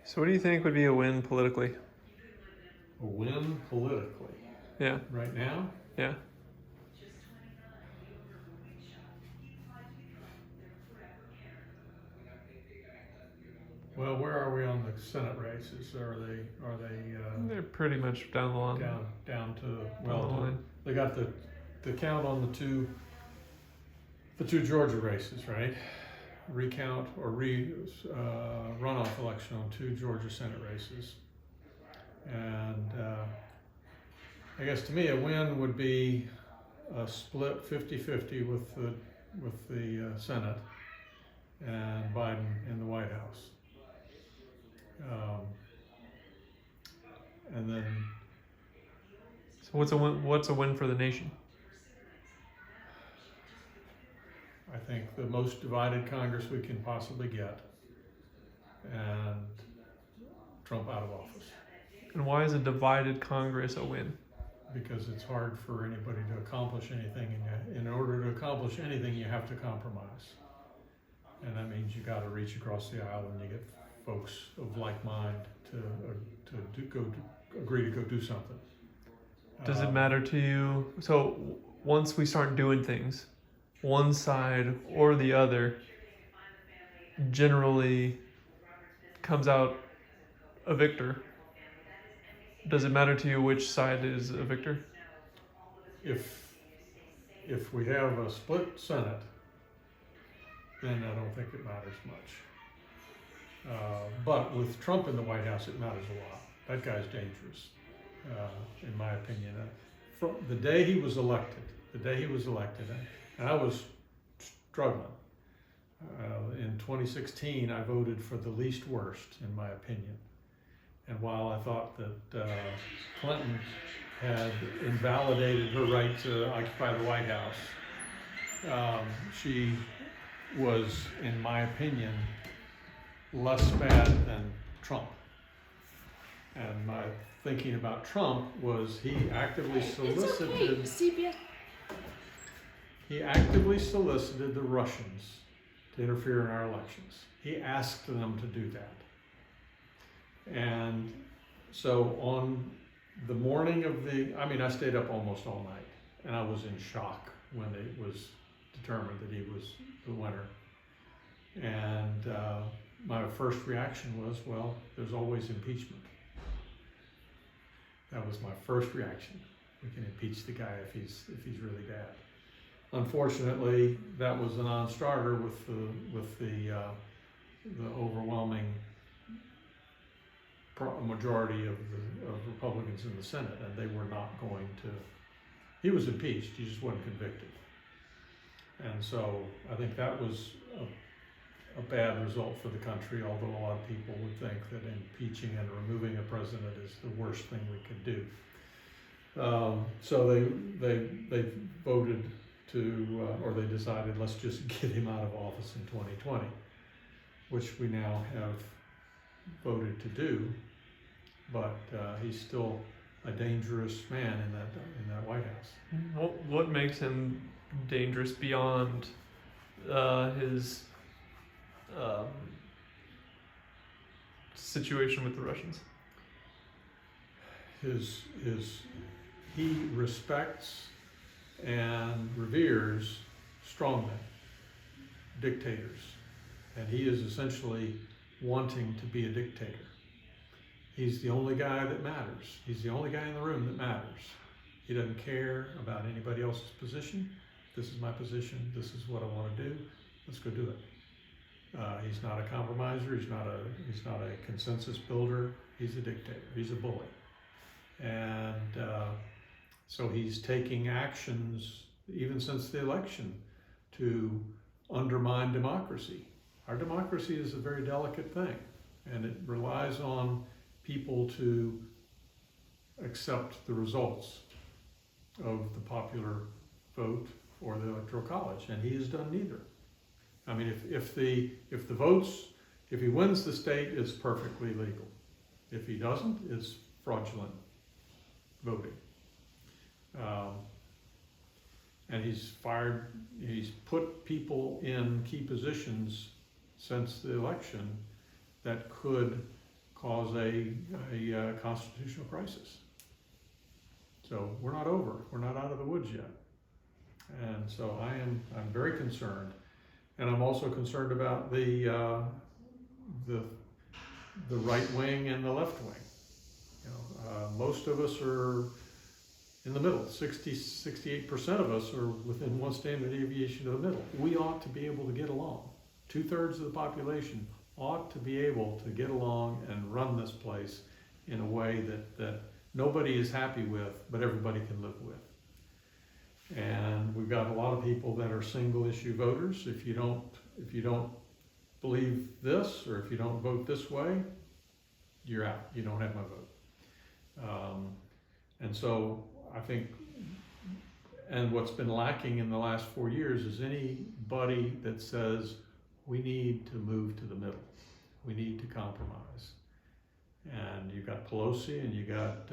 So what do you think would be a win politically? A win politically. Yeah, Right now? yeah. Well, where are we on the Senate races? Are they They're pretty much down the line. down to Down the well? line. They got the count on the two Georgia races, right? Recount or runoff election on two Georgia Senate races, and I guess to me a win would be a split 50-50 with the Senate and Biden in the White House. And then So what's a win? What's a win for the nation? I think the most divided Congress we can possibly get, and Trump out of office, And why is a divided Congress a win? because it's hard for anybody to accomplish anything, and in order to accomplish anything, you have to compromise, and that means you got to reach across the aisle and you get folks of like mind to agree to go do something. Does it matter to you? So once we start doing things, one side or the other generally comes out a victor. Does it matter to you which side is a victor? If we have a split Senate, then I don't think it matters much. But with Trump in the White House, it matters a lot. That guy's dangerous, in my opinion. From the day he was elected, and I was struggling. In 2016, I voted for the least worst, in my opinion. And while I thought that Clinton had invalidated her right to occupy the White House, she was, in my opinion, less bad than Trump. And my thinking about Trump was he actively solicited the Russians to interfere in our elections. He asked them to do that. And so on the morning of I stayed up almost all night, and I was in shock when it was determined that he was the winner. And my first reaction was, well, there's always impeachment. That was my first reaction. We can impeach the guy if he's really bad. Unfortunately, that was a non-starter with the overwhelming majority of Republicans in the Senate, and they were not going to. He was impeached. He just wasn't convicted. And so I think that was a bad result for the country, although a lot of people would think that impeaching and removing a president is the worst thing we could do. So they voted or they decided, let's just get him out of office in 2020, which we now have voted to do. But he's still a dangerous man in that White House. What makes him dangerous beyond his situation with the Russians? He respects and reveres strongmen, dictators, and he is essentially wanting to be a dictator. He's the only guy that matters. He's the only guy in the room that matters. He doesn't care about anybody else's position. This is my position. This is what I want to do. Let's go do it. He's not a compromiser. He's not a consensus builder. He's a dictator. He's a bully. And so he's taking actions, even since the election, to undermine democracy. Our democracy is a very delicate thing, and it relies on people to accept the results of the popular vote or the Electoral College, and he has done neither. I mean, if he wins the state, it's perfectly legal. If he doesn't, it's fraudulent voting. And he's put people in key positions since the election that could cause a constitutional crisis. So we're not over. We're not out of the woods yet. And so I'm very concerned, and I'm also concerned about the right wing and the left wing. Most of us are in the middle. 68% of us are within one standard deviation of the middle. We ought to be able to get along. 2/3 of the population ought to be able to get along and run this place in a way that nobody is happy with, but everybody can live with. And we've got a lot of people that are single issue voters. If you don't believe this, or if you don't vote this way, you're out. You don't have my vote. And so I think, and what's been lacking in the last 4 years is anybody that says we need to move to the middle. We need to compromise. And you got Pelosi, and you got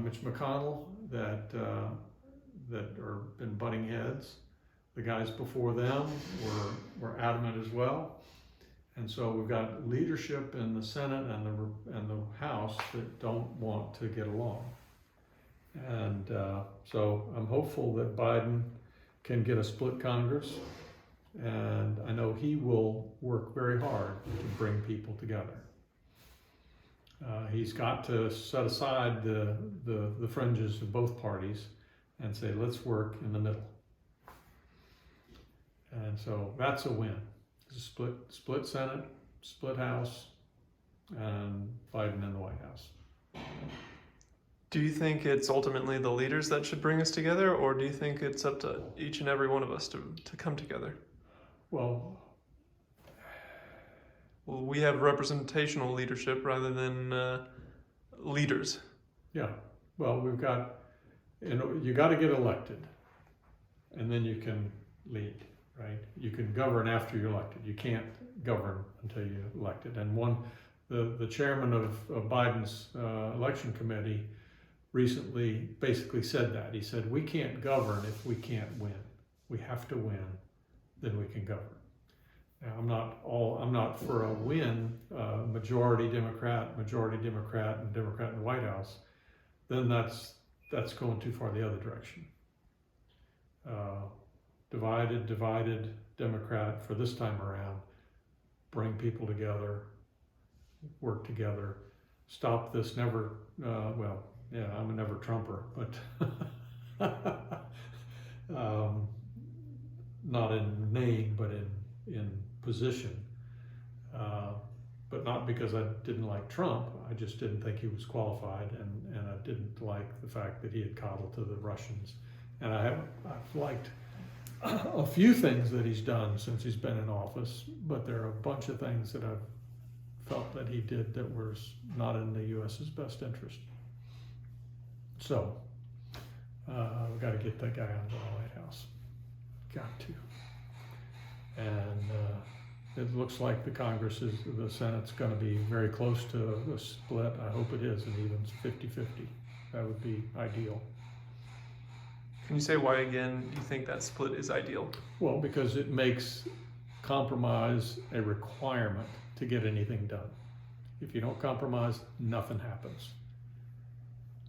Mitch McConnell that are been butting heads. The guys before them were adamant as well. And so we've got leadership in the Senate and the House that don't want to get along. And so I'm hopeful that Biden can get a split Congress, and I know he will work very hard to bring people together. He's got to set aside the fringes of both parties and say, let's work in the middle. And so that's a win. Split Senate, split House, and Biden in the White House. Do you think it's ultimately the leaders that should bring us together, or do you think it's up to each and every one of us to come together? Well, we have representational leadership rather than leaders. Yeah. Well, we've got, you got to get elected, and then you can lead. Right? You can govern after you're elected. You can't govern until you're elected. And the chairman of Biden's election committee recently basically said that. He said, we can't govern if we can't win. We have to win, then we can govern. Now, I'm not for a win, majority Democrat, and Democrat in the White House. Then that's going too far the other direction. Divided Democrat for this time around. Bring people together, work together, stop this never, I'm a never Trumper, but not in name, but in position. But not because I didn't like Trump, I just didn't think he was qualified, and I didn't like the fact that he had coddled to the Russians. And I've liked a few things that he's done since he's been in office, but there are a bunch of things that I've felt that he did that was not in the U.S.'s best interest. So we've got to get that guy out of the White House. Got to. And it looks like the Senate's going to be very close to a split. I hope it is, and even 50-50. That would be ideal. Can you say why again you think that split is ideal? Well, because it makes compromise a requirement to get anything done. If you don't compromise, nothing happens.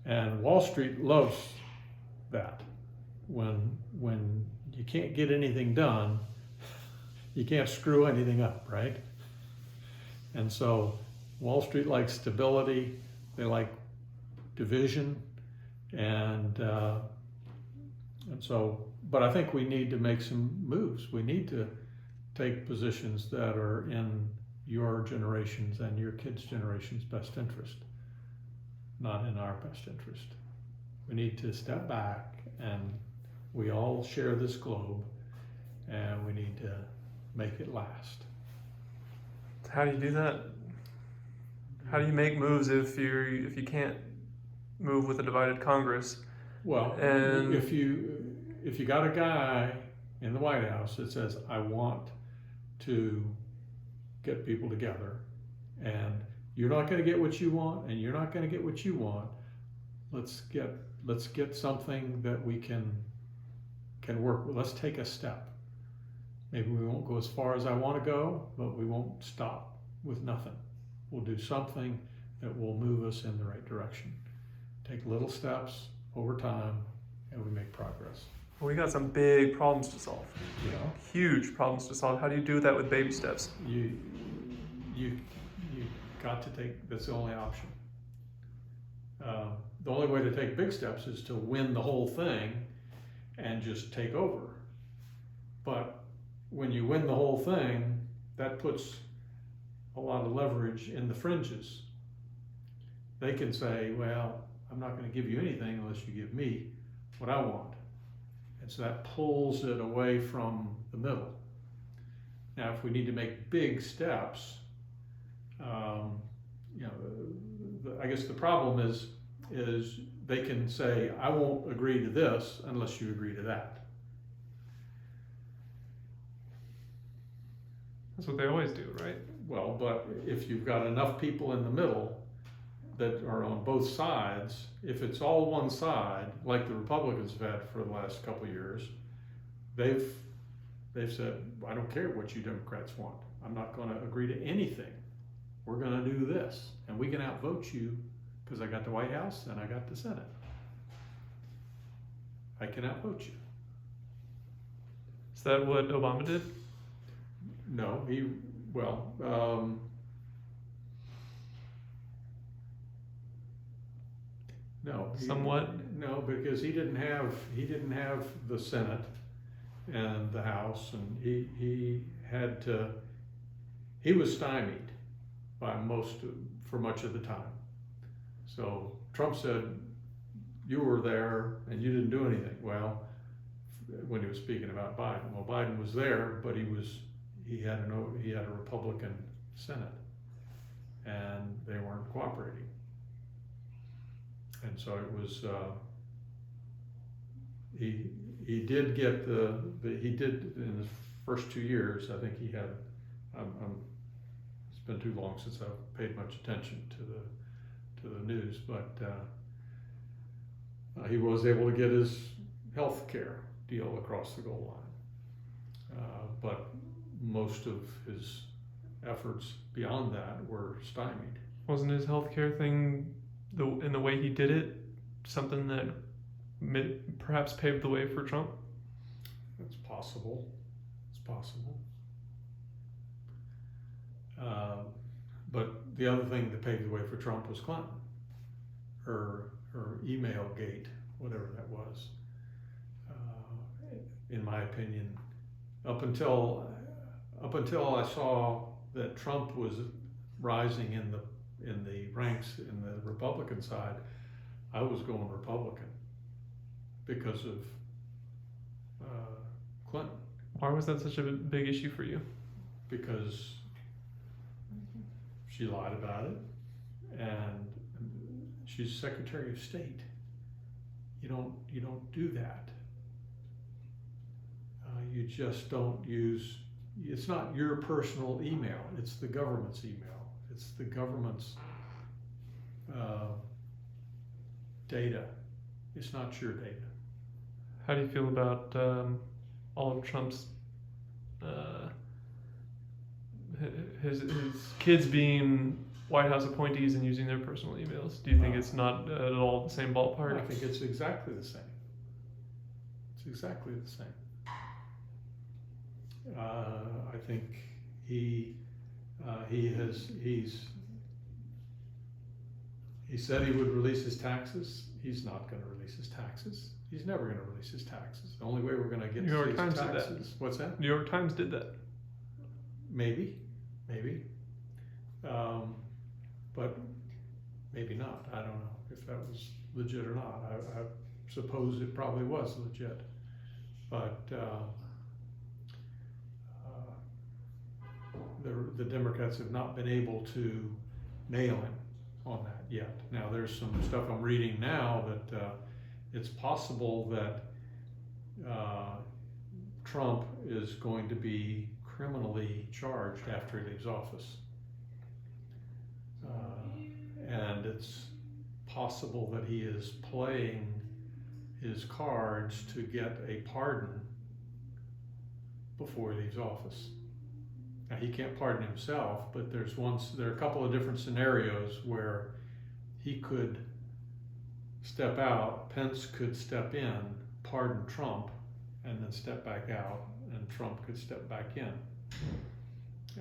And Wall Street loves that. When you can't get anything done, you can't screw anything up, right? And so Wall Street likes stability, they like division, and so, but I think we need to make some moves. We need to take positions that are in your generation's and your kids' generation's best interest, not in our best interest. We need to step back, and we all share this globe, and we need to make it last. How do you do that? How do you make moves if you can't move with a divided Congress? Well, and if you got a guy in the White House that says, I want to get people together, and you're not going to get what you want, and you're not going to get what you want, let's get something that we can work with. Let's take a step. Maybe we won't go as far as I want to go, but we won't stop. with nothing. We'll do something that will move us in the right direction. Take little steps over time, and we make progress. We got some big problems to solve. You know, Huge problems to solve. How do you do that with baby steps? you got to take. That's the only option. The only way to take big steps is to win the whole thing and just take over. But when you win the whole thing, that puts a lot of leverage in the fringes. They can say, well, I'm not going to give you anything unless you give me what I want. And so that pulls it away from the middle. Now, if we need to make big steps, I guess the problem is they can say, I won't agree to this unless you agree to that. That's what they always do, right? Well, but if you've got enough people in the middle that are on both sides, if it's all one side, like the Republicans have had for the last couple of years, they've said, I don't care what you Democrats want. I'm not going to agree to anything. We're going to do this, and we can outvote you because I got the White House and I got the Senate. I can outvote you. Is that what Obama did? No, no. Somewhat? No, because he didn't have the Senate and the House, and he was stymied for much of the time. So Trump said, you were there and you didn't do anything. Well, when he was speaking about Biden, well, Biden was there, but he had a Republican Senate, and they weren't cooperating. And so it was, he did get he did in the first 2 years, I think he had, it's been too long since I've paid much attention to the news, but he was able to get his health care deal across the goal line. But most of his efforts beyond that were stymied. Wasn't his healthcare thing, in the way he did it, something that perhaps paved the way for Trump? It's possible. It's possible. But the other thing that paved the way for Trump was Clinton. Her email gate, whatever that was. In my opinion, up until I saw that Trump was rising in the ranks in the Republican side, I was going Republican because of Clinton. Why was that such a big issue for you? Because she lied about it, and she's Secretary of State. You don't do that. You just don't use. It's not your personal email. It's the government's email. It's the government's data. It's not your data. How do you feel about all of Trump's his kids being White House appointees and using their personal emails? Do you think it's not at all the same ballpark? I think it's exactly the same. It's exactly the same. I think he said he would release his taxes. He's not going to release his taxes. He's never going to release his taxes. The only way we're going to get New York his Times did taxes. that. What's that? New York Times did that. Maybe. But maybe not. I don't know if that was legit or not. I suppose it probably was legit. But the Democrats have not been able to nail him on that yet. Now, there's some stuff I'm reading now that it's possible that Trump is going to be criminally charged after he leaves office. And it's possible that he is playing his cards to get a pardon before he leaves office. Now, he can't pardon himself, but there are a couple of different scenarios where he could step out, Pence could step in, pardon Trump, and then step back out, and Trump could step back in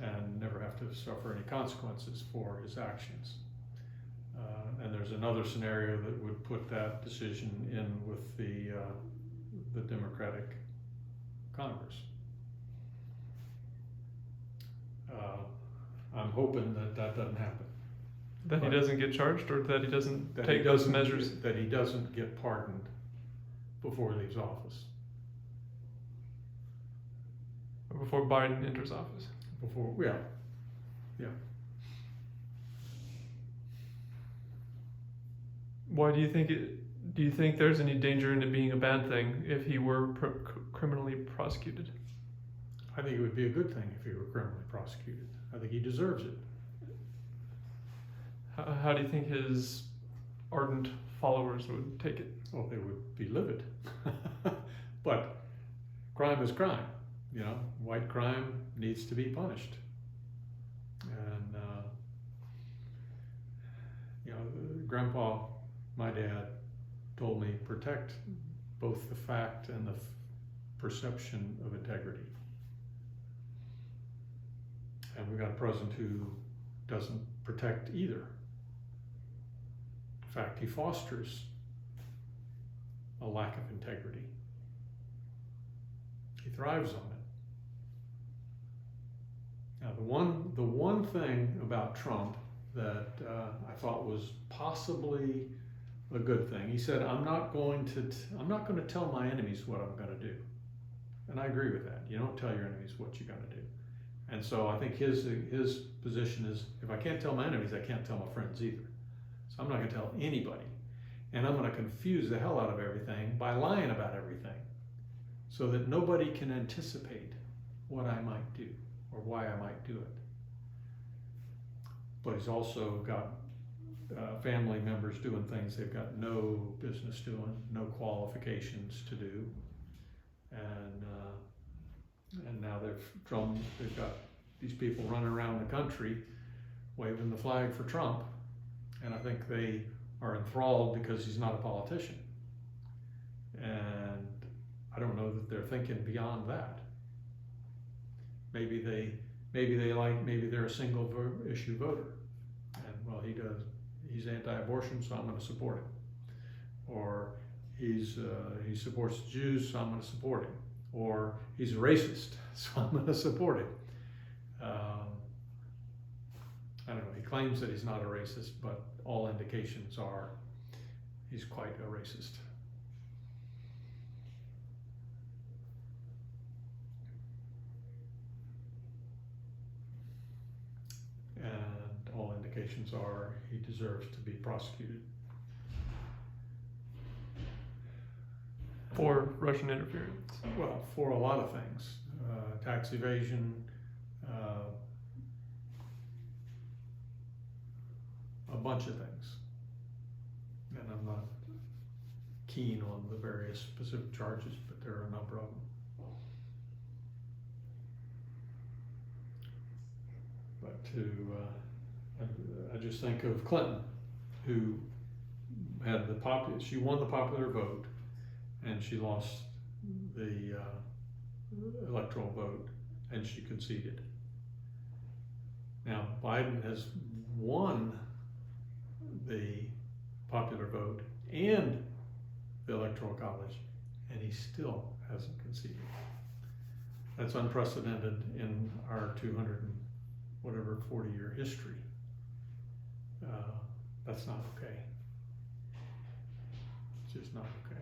and never have to suffer any consequences for his actions. And there's another scenario that would put that decision in with the Democratic Congress. I'm hoping that doesn't happen. That he doesn't get charged, or that he doesn't That take he those doesn't- measures That he doesn't get pardoned before he leaves office. before Biden enters office. Before, yeah. Why do you think it? Do you think there's any danger in it being a bad thing if he were criminally prosecuted? I think it would be a good thing if he were criminally prosecuted. I think he deserves it. How do you think his ardent followers would take it? Well, they would be livid. But crime is crime. You know, white crime needs to be punished. And, you know, Grandpa, my dad, told me protect both the fact and the perception of integrity. And we got a president who doesn't protect either. In fact, he fosters a lack of integrity. He thrives on it. Now, the one thing about Trump that I thought was possibly a good thing, he said, "I'm not going to tell my enemies what I'm going to do," and I agree with that. You don't tell your enemies what you're going to do. And so I think his position is, if I can't tell my enemies, I can't tell my friends either. So I'm not going to tell anybody. And I'm going to confuse the hell out of everything by lying about everything so that nobody can anticipate what I might do or why I might do it. But he's also got family members doing things they've got no business doing, no qualifications to do. And now they've got these people running around the country waving the flag for Trump, and I think they are enthralled because he's not a politician. And I don't know that they're thinking beyond that. Maybe they're a single issue voter, and well, he's anti-abortion, so I'm going to support him. Or he supports Jews, so I'm going to support him. Or he's a racist, so I'm going to support him. I don't know, he claims that he's not a racist, but all indications are he's quite a racist. And all indications are he deserves to be prosecuted. For Russian interference. Well, for a lot of things, tax evasion, a bunch of things. And I'm not keen on the various specific charges, but there are a number of them. But I just think of Clinton, who had she won the popular vote, and she lost the electoral vote, and she conceded. Now, Biden has won the popular vote and the electoral college, and he still hasn't conceded. That's unprecedented in our 40-year history. That's not okay. It's just not okay.